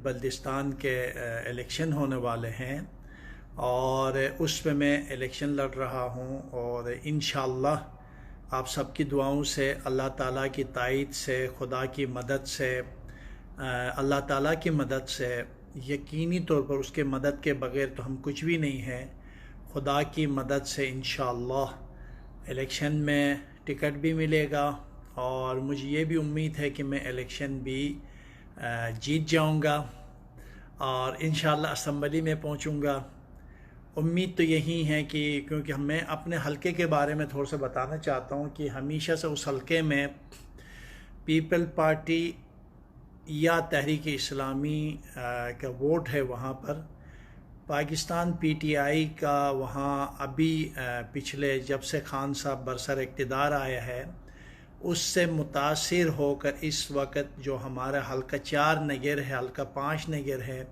बल्दिस्तान के इलेक्शन होने वाले हैं और उसमें मैं इलेक्शन लड़ रहा हूं और इंशाअल्लाह आप सबकी दुआओं से, अल्लाह ताला की ताईद से, खुदा की मदद से, अल्लाह ताला की मदद से, यकीनी तौर पर उसके मदद के बग़ैर तो हम कुछ भी नहीं हैं। खुदा की मदद से इंशाअल्लाह इलेक्शन में टिकट भी मिलेगा और मुझे ये भी उम्मीद है कि मैं इलेक्शन भी जीत जाऊंगा और इंशाअल्लाह असम्बली में पहुंचूंगा। उम्मीद तो यही है कि, क्योंकि मैं अपने हलके के बारे में थोड़ा सा बताना चाहता हूं कि हमेशा से उस हलके में पीपल पार्टी या तहरीक इस्लामी का वोट है। वहाँ पर पाकिस्तान पीटीआई का वहाँ अभी पिछले जब से खान साहब बरसर इक़्तिदार आया है उससे मुतासिर होकर इस वक्त जो हमारा हल्का 4 नगर है, हल्का 5 नगर है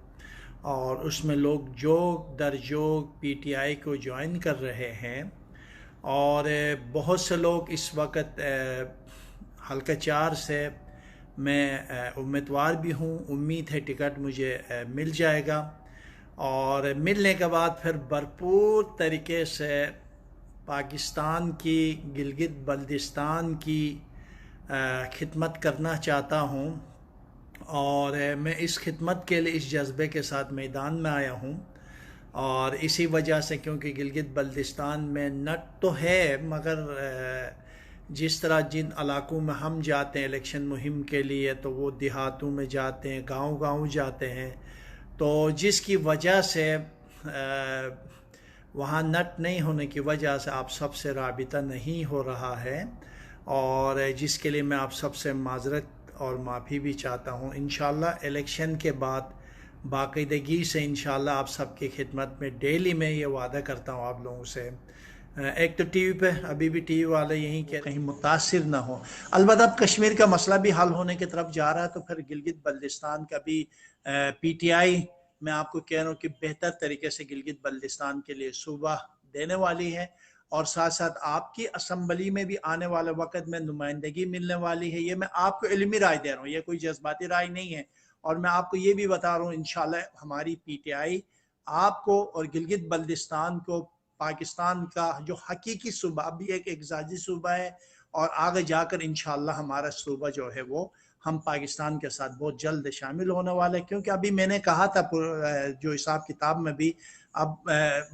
और उसमें लोग जोग दर जोग पीटीआई को ज्वाइन कर रहे हैं और बहुत से लोग इस वक्त हल्का 4 से मैं उम्मीदवार भी हूँ। उम्मीद है टिकट मुझे मिल जाएगा और मिलने के बाद फिर भरपूर तरीके से पाकिस्तान की, गिलगित बल्दिस्तान की खिदमत करना चाहता हूँ और मैं इस खिदमत के लिए, इस जज्बे के साथ मैदान में आया हूँ और इसी वजह से, क्योंकि गिलगित बल्दिस्तान में नट तो है मगर जिस तरह जिन इलाकों में हम जाते हैं इलेक्शन मुहिम के लिए तो वो देहातों में जाते हैं, गांव-गांव जाते हैं, तो जिसकी वजह से वहाँ नट नहीं होने की वजह से आप सबसे राबिता नहीं हो रहा है और जिसके लिए मैं आप सबसे माजरत और माफ़ी भी चाहता हूँ। इंशाअल्लाह इलेक्शन के बाद बाकायदगी से इंशाअल्लाह आप सबकी खिदमत में डेली मैं ये वादा करता हूँ आप लोगों से। एक तो टीवी पे अभी भी टीवी वाले यहीं के कहीं मुतासिर ना हो। अलबत्ता अब कश्मीर का मसला भी हल होने की तरफ जा रहा है तो फिर गिलगित बल्दिस्तान का भी पीटीआई मैं आपको कह रहा हूँ कि बेहतर तरीके से गिलगित बल्दिस्तान के लिए सूबा देने वाली है और साथ साथ आपकी असम्बली में भी आने वाले वक्त में नुमाइंदगी मिलने वाली है। ये मैं आपको इल्मी राय दे रहा हूँ, ये कोई जज्बाती राय नहीं है और मैं आपको ये भी बता रहा हूँ इंशाल्लाह हमारी पीटीआई आपको और गिलगित बल्दिस्तान को पाकिस्तान का जो हकीकी सूबा, अभी एक एग्जाजी सूबा है और आगे जाकर इंशाल्लाह हमारा सूबा जो है वो हम पाकिस्तान के साथ बहुत जल्द शामिल होने वाले हैं। क्योंकि अभी मैंने कहा था जो हिसाब किताब में भी अब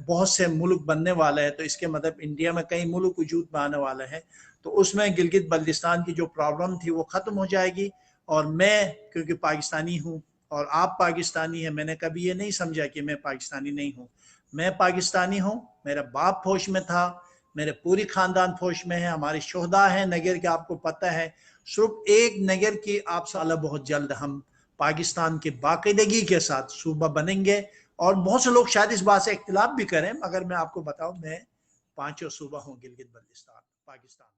बहुत से मुल्क बनने वाले हैं तो इसके मतलब इंडिया में कई मुल्क वजूद में आने वाले हैं तो उसमें गिलगित बल्दिस्तान की जो प्रॉब्लम थी वो ख़त्म हो जाएगी और मैं क्योंकि पाकिस्तानी हूँ और आप पाकिस्तानी हैं, मैंने कभी ये नहीं समझा कि मैं पाकिस्तानी नहीं हूँ। मैं पाकिस्तानी हूँ, मेरा बाप फौज में था, मेरे पूरी खानदान फौज में है, हमारे शोहदा हैं नगर के, आपको पता है। सिर्फ एक नगर की आप साला बहुत जल्द हम पाकिस्तान की बाकायदगी के साथ सूबा बनेंगे और बहुत से लोग शायद इस बात से इख्तिलाफ भी करें मगर मैं आपको बताऊं मैं 5 सूबा हूँ गिलगित बल्तिस्तान पाकिस्तान।